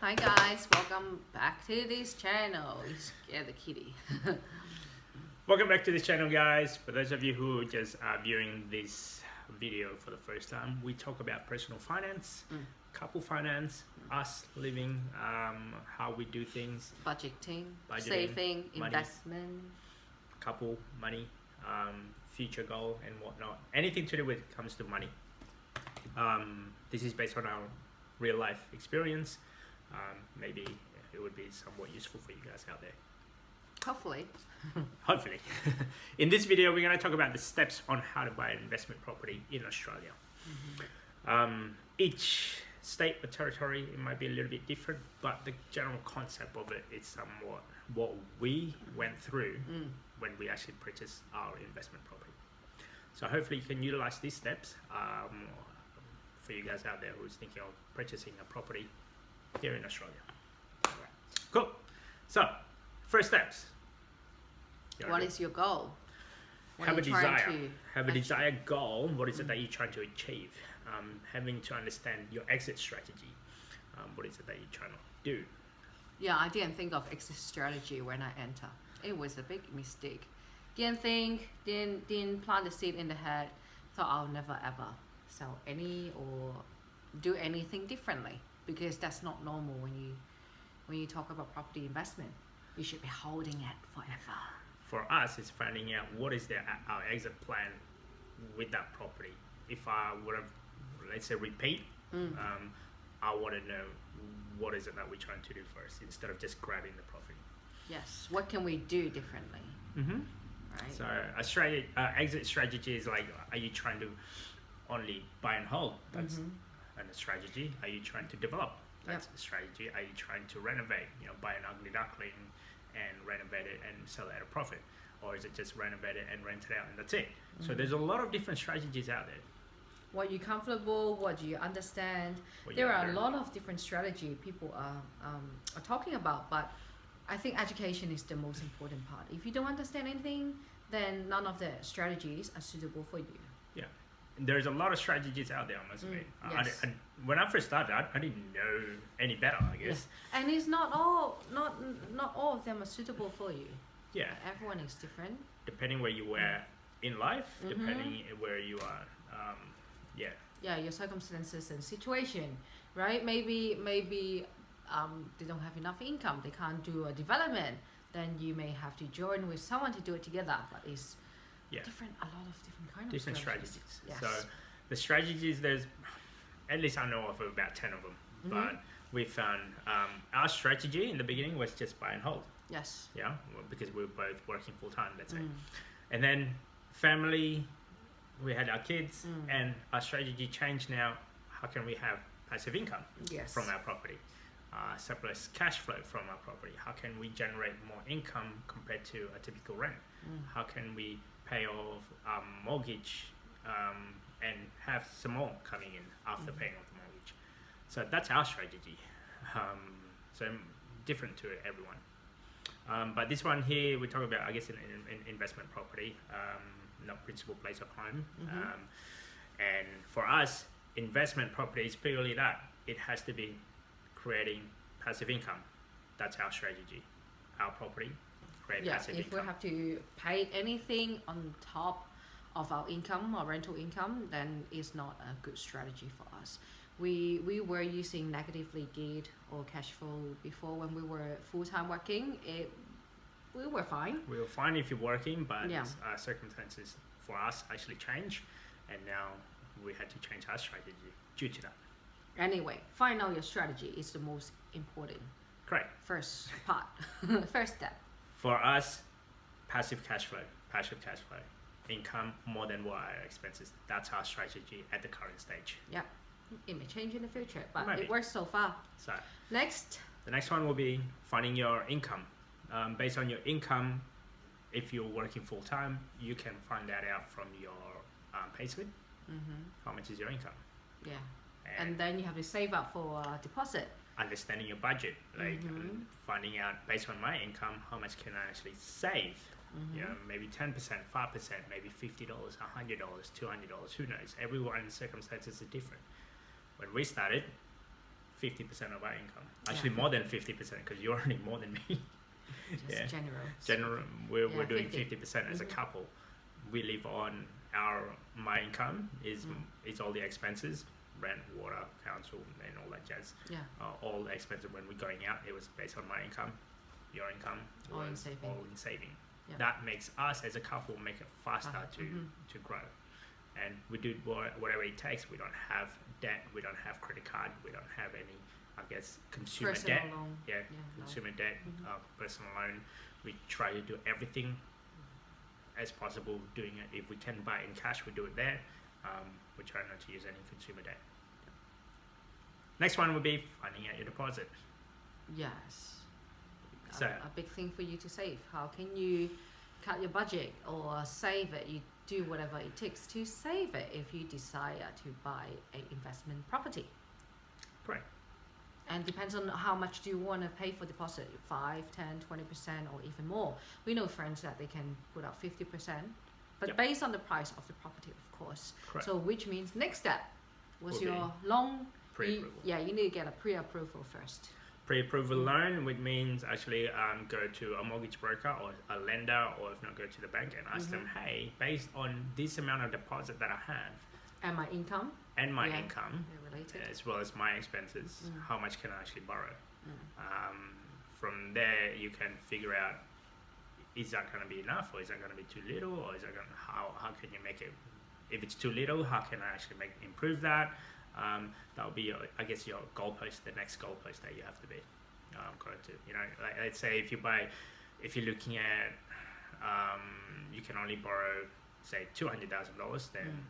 Hi guys, welcome back to this channel. You scared the kitty. Welcome back to this channel, guys. For those of you who just are viewing this video for the first time, we talk about personal finance, couple finance, us living, how we do things, Budgeting, saving, money, investment. couple, money, future goal and whatnot. Anything to do with comes to money. This is based on our real life experience. Maybe it would be somewhat useful for you guys out there. Hopefully. Hopefully. In this video, we're going to talk about the steps on how to buy an investment property in Australia. Each state or territory, it might be a little bit different, but the general concept of it is somewhat what we went through when we actually purchased our investment property. So hopefully you can utilize these steps for you guys out there who's thinking of purchasing a property here in Australia. Alright. Cool. So, first steps. What is your goal? What Have are a you trying desire. to Have a desired goal. What is it that you're trying to achieve? Having to understand your exit strategy. What is it that you're trying to do? Yeah, I didn't think of exit strategy when I enter. It was a big mistake. Didn't think, didn't plant the seed in the head. Thought I'll never ever sell any or do anything differently, because that's not normal when you talk about property investment. You should be holding it forever. For us, it's finding out what is our exit plan with that property. If I would have, let's say, repeat, I want to know what is it that we're trying to do first instead of just grabbing the property. Yes. What can we do differently? Right. So exit strategy is like, are you trying to only buy and hold? That's a strategy. Are you trying to develop? That's a strategy. Are you trying to renovate? Buy an ugly duckling and renovate it and sell it at a profit, or is it just renovate it and rent it out and that's it? So there's a lot of different strategies out there. What you comfortable? What do you understand? There are a lot of different strategy people are talking about, but I think education is the most important part. If you don't understand anything, then none of the strategies are suitable for you. Yeah. There's a lot of strategies out there, I must admit. Yes. When I first started, I didn't know any better, I guess. Yeah. And it's not all of them are suitable for you. Yeah. Everyone is different. Depending where you were in life, depending where you are. Yeah, your circumstances and situation, right? Maybe they don't have enough income. They can't do a development. Then you may have to join with someone to do it together. But it's different. A lot of different kind of strategies. Yes. So the strategies, there's at least I know of about 10 of them. But we found our strategy in the beginning was just buy and hold. Yes. Yeah, because we were both working full time. Let's say, and then family. We had our kids, and our strategy changed now. How can we have passive income from our property? Surplus cash flow from our property. How can we generate more income compared to a typical rent? How can we pay off our mortgage and have some more coming in after paying off the mortgage? So that's our strategy. So different to everyone. But this one here, we talk about, I guess, in investment property, not principal place of home. And for us, investment property is purely that. It has to be creating passive income. That's our strategy. Our property, create passive income. If we have to pay anything on top of our income or rental income, then it's not a good strategy for us. We were using negatively geared or cash flow before when we were full-time working. We were fine. We were fine if you're working, but circumstances for us actually changed, and now we had to change our strategy due to that. Anyway, find out your strategy is the most important. Correct. First part, first step. For us, passive cash flow, income more than what our expenses. That's our strategy at the current stage. Yeah, it may change in the future, but Maybe. It works so far. So next. The next one will be finding your income. Based on your income, if you're working full time, you can find that out from your payslip. How much is your income? Yeah. And then you have to save up for a deposit. Understanding your budget, like finding out based on my income, how much can I actually save? Maybe 10%, 5%, maybe $50, $100, $200, who knows? Everyone's circumstances are different. When we started, 50% of our income. Actually, more than 50% because you're earning more than me. Just general. We're doing 50. 50% as a couple. We live on my income is all the expenses, rent, water, council, and all that jazz. All the expenses when we're going out, it was based on my income. Your income was all in saving. That makes us as a couple make it faster to grow, and we do whatever it takes. We don't have debt, we don't have credit card, we don't have any, I guess, consumer personal debt. Loan. Consumer debt, personal loan. We try to do everything as possible. Doing it, if we can buy in cash, we do it there. We try not to use any consumer debt. Next one would be finding out your deposit. Yes. So a big thing for you to save. How can you cut your budget or save it? You do whatever it takes to save it if you desire to buy an investment property. Right. And depends on how much do you want to pay for deposit, 5, 10, 20% or even more. We know friends that they can put up 50%, but based on the price of the property, of course. Correct. So which means next step was Will your loan. Pre-approval. You need to get a pre-approval first. Pre-approval loan, which means actually go to a mortgage broker or a lender, or if not, go to the bank and ask them, hey, based on this amount of deposit that I have and my income related, as well as my expenses, how much can I actually borrow? From there you can figure out, is that going to be enough, or is that going to be too little, or is that going to, how can you make it, if it's too little, how can I actually improve that? That will be your, I guess, your goalpost, the next goalpost that you have to be going to. You know, like, let's say if you're looking at, you can only borrow, say, $200,000, then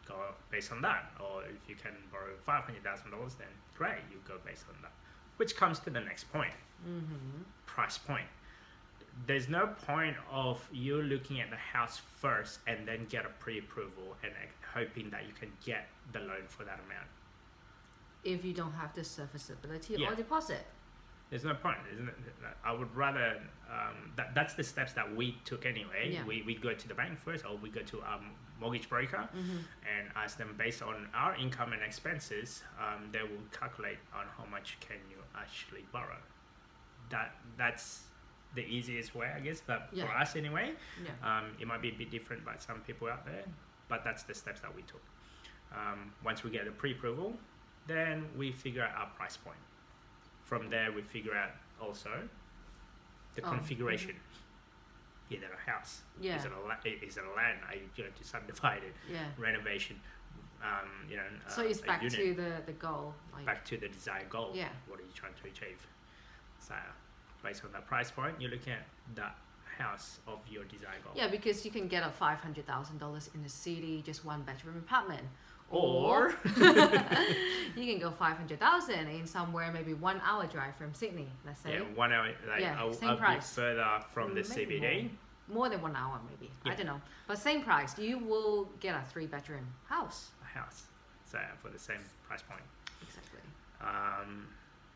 go based on that. Or if you can borrow $500,000, then great, you go based on that. Which comes to the next point, price point. There's no point of you looking at the house first and then get a pre-approval and hoping that you can get the loan for that amount. If you don't have the serviceability or deposit. There's no point, isn't it? I would rather, that's the steps that we took anyway. We go to the bank first, or we go to our mortgage broker and ask them based on our income and expenses, they will calculate on how much can you actually borrow. That's the easiest way, I guess, but for us anyway. It might be a bit different by some people out there, but that's the steps that we took. Once we get the pre-approval, then we figure out our price point. From there, we figure out also the configuration. Is it a house? Is it a land? Are you going to subdivide it? Renovation? So it's back to the goal. Back to the desired goal. What are you trying to achieve? So based on that price point, you're looking at that house of your desired goal. Yeah, because you can get a $500,000 in the city, just one bedroom apartment. Or you can go 500,000 in somewhere, maybe 1 hour drive from Sydney, let's say. 1 hour, same price. Further from the CBD. More than 1 hour, maybe. I don't know. But same price, you will get a 3-bedroom house. A house. So for the same price point. Exactly.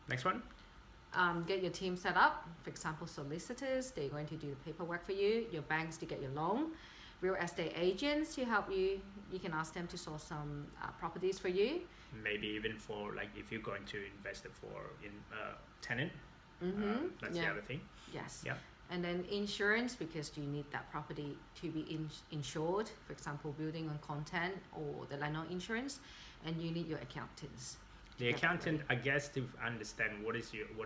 Next one. Get your team set up. For example, solicitors, they're going to do the paperwork for you. Your banks to get your loan. Real estate agents to help you. You can ask them to source some properties for you. Maybe even for, like, if you're going to invest it for tenant. That's the other thing. Yes. Yeah. And then insurance, because you need that property to be insured. For example, building on content or the landlord insurance, and you need your accountants. The accountant, I guess, to understand what are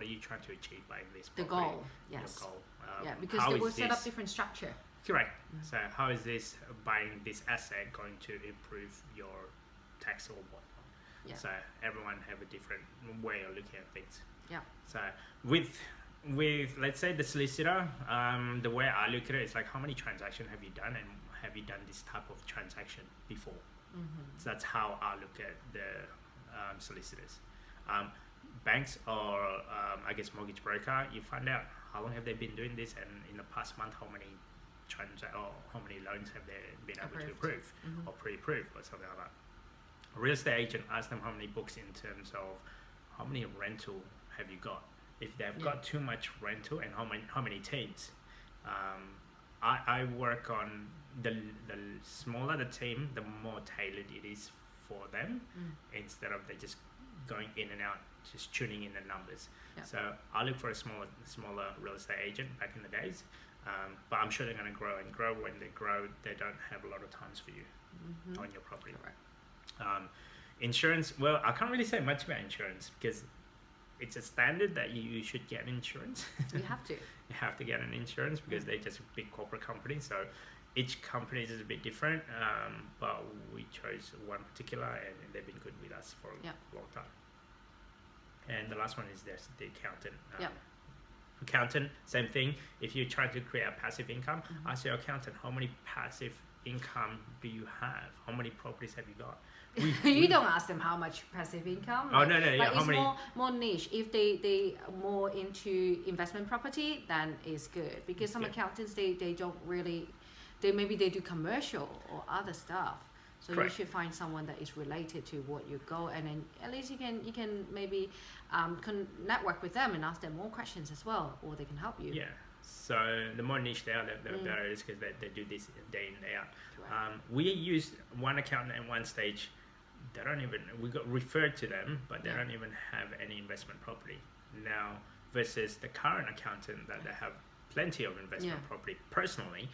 you trying to achieve by this property? The goal, yes. Your goal. Because they will set up different structure. Correct. So how is this buying this asset going to improve your tax or whatnot? So everyone have a different way of looking at things. So with let's say the solicitor, the way I look at it is like, how many transactions have you done, and have you done this type of transaction before? So that's how I look at the solicitors. Banks or I guess mortgage broker, you find out how long have they been doing this, and in the past month how many loans have they been able to approve or pre-approve or something like that. A real estate agent, ask them how many books in terms of how many rental have you got. If they've got too much rental, and how many teams. I work on the smaller the team, the more tailored it is for them, instead of they just going in and out, just tuning in the numbers. Yeah. So I look for a smaller real estate agent back in the days, but I'm sure they're going to grow and grow. When they grow, they don't have a lot of times for you on your property. Correct. Insurance, well, I can't really say much about insurance because it's a standard that you should get insurance. You have to. You have to get an insurance because they're just a big corporate company. So each company is a bit different, but we chose one particular and they've been good with us for a long time. And the last one is the accountant. Accountant, same thing. If you're trying to create a passive income, ask your accountant, how many passive income do you have? How many properties have you got? You don't ask them how much passive income. Oh, no, yeah. But it's more niche. If they are more into investment property, then it's good. Because some accountants, they don't really, maybe they do commercial or other stuff. So Correct. You should find someone that is related to what you go, and then at least you can maybe network with them and ask them more questions as well, or they can help you. Yeah. So the more niche they are, the better it is because they do this day in, day out. Right. We used one accountant at one stage. We got referred to them, but they don't even have any investment property now. Versus the current accountant that they have plenty of investment property. Personally,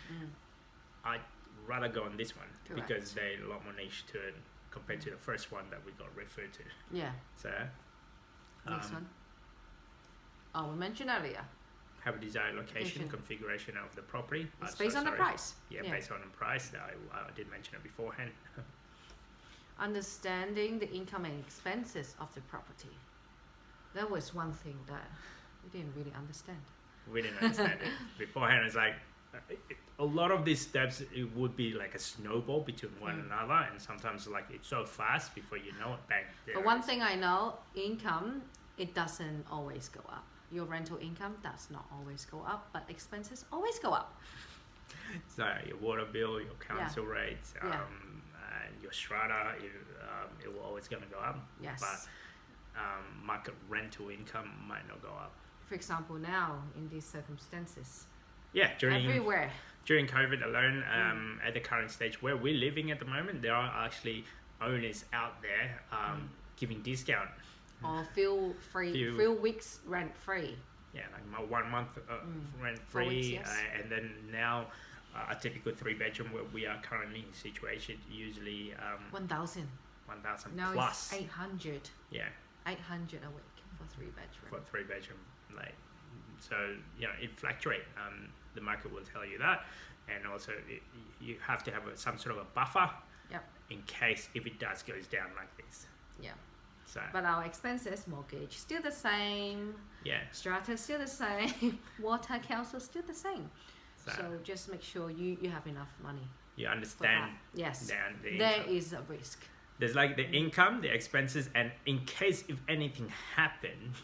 I'd rather go on this one because they're a lot more niche to it compared to the first one that we got referred to. Yeah. So next one. Oh, we mentioned earlier. Have a desired location, configuration of the property. It's based on the price. Yeah, based on the price. I did mention it beforehand. Understanding the income and expenses of the property. That was one thing that we didn't really understand. We didn't understand it beforehand. It's like a lot of these steps, it would be like a snowball between one another, and sometimes like it's so fast before you know it, bang. But one thing I know, income, it doesn't always go up. Your rental income does not always go up, but expenses always go up. So your water bill, your council rates, and your strata, it will always going to go up. Yes. But market rental income might not go up. For example, now in these circumstances. Yeah, everywhere. During COVID alone, at the current stage where we're living at the moment, there are actually owners out there giving discount. Or few weeks rent free. Yeah, like 1 month rent free, weeks, yes. And then now a typical 3-bedroom where we are currently situated usually 1,000. 1,000 now plus. It's 800. Yeah. 800 a week for 3-bedroom. For 3-bedroom, like so, it fluctuates. The market will tell you that, and also you have to have some sort of a buffer. Yep. In case if it goes down like this. Yeah. So. But our expenses, mortgage still the same. Yeah. Strata still the same. Water council still the same. So just make sure you have enough money. You understand. Yes. There is a risk. There's like the income, the expenses, and in case if anything happens,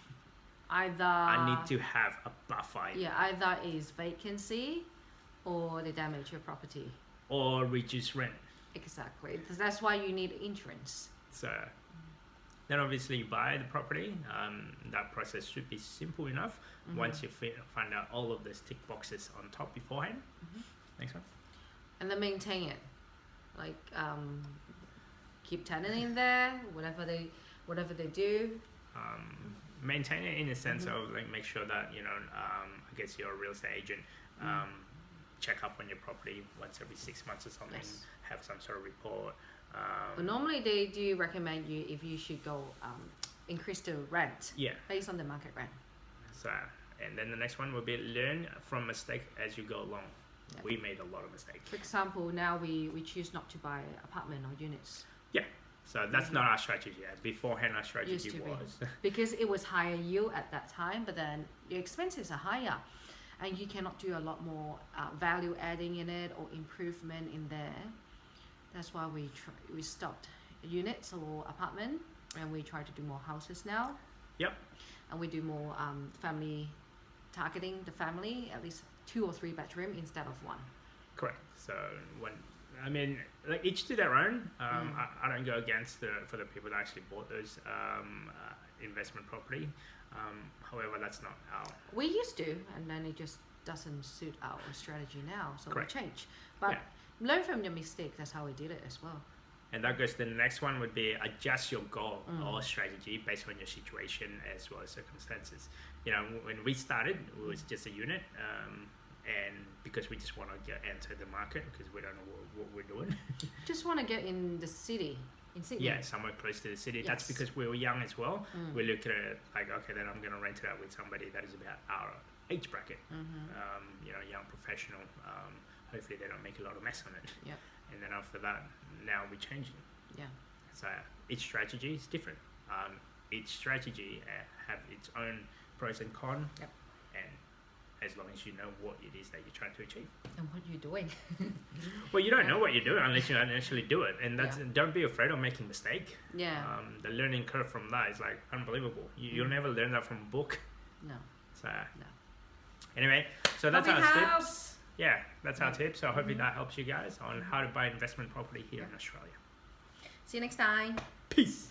I need to have a buffer. Yeah, either is vacancy, or they damage your property, or reduce rent. Exactly. That's why you need insurance. So. Then obviously you buy the property. That process should be simple enough once you find out all of those tick boxes on top beforehand. Next one. And then maintain it. Like keep tenant in there, whatever they do. Maintain it in the sense of like make sure that I guess you're a real estate agent. Check up on your property once every 6 months or something. Yes. Have some sort of report. But normally they do recommend you if you should go increase the rent based on the market rent. So, and then the next one will be learn from mistake as you go along. Yeah. We made a lot of mistakes. For example, now we choose not to buy apartment or units. Yeah. So that's not our strategy. Beforehand, our strategy was because it was higher yield at that time, but then your expenses are higher, and you cannot do a lot more value adding in it or improvement in there. That's why we stopped units or apartment, and we try to do more houses now. Yep. And we do more family, targeting the family, at least 2 or 3 bedroom instead of 1. Correct. So like each to their own. I don't go against for the people that actually bought those investment property. However, that's not our. We used to, and then it just doesn't suit our strategy now, so Correct. we change. But learn from your mistake. That's how we did it as well. And that goes to the next one would be adjust your goal or strategy based on your situation as well as circumstances. You know, when we started, it was just a unit, and because we just want to enter the market because we don't know what we're doing. Just want to get in the city, in Sydney. Yeah, somewhere close to the city. Yes. That's because we were young as well. We look at it like, okay, then I'm going to rent it out with somebody that is about our age bracket. You know, young professional. Hopefully they don't make a lot of mess on it. Yep. And then after that, now we're changing. Yeah. So each strategy is different. Each strategy have its own pros and cons. Yep. And as long as you know what it is that you're trying to achieve. And what you're doing. Well, you don't know what you're doing unless you actually do it. And that's don't be afraid of making mistake. Yeah. The learning curve from that is like unbelievable. You'll never learn that from a book. No. So anyway, so that's our tips. Yeah, that's our tips. So hopefully that helps you guys on how to buy investment property here in Australia. See you next time. Peace.